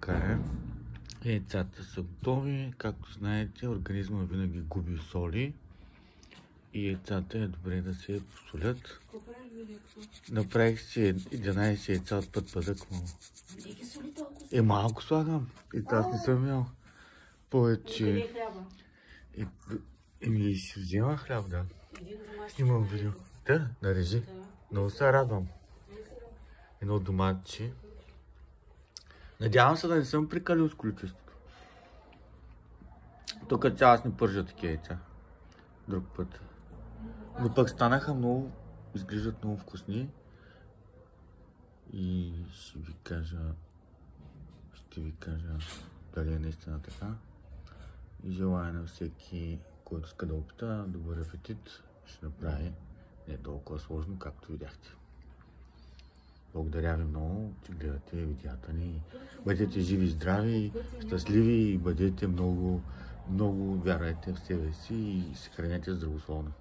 така е. Яйцата са готови. Както знаете, организма винаги губи соли. И яйцата е добре да се посолят. Направих си 11 яйца от път пъдък. Малко слагам. И аз не съм ял повече. Еми си взема хляб, да. Имам видео. Да, нарежи. Много се радвам. Едно доматче. Надявам се да не съм прекалил с количеството. Тук цяло аз не пържа такива яйца. Друг път. Но пък станаха много, изглеждат много вкусни. И ще ви кажа дали е наистина така. И желая на всеки, който иска да опита, добър апетит. Ще направи не толкова сложно, както видяхте. Благодаря ви много, че гледате видеята ни. Бъдете живи, здрави, щастливи и бъдете много вярвайте в себе си и се хранете здравословно.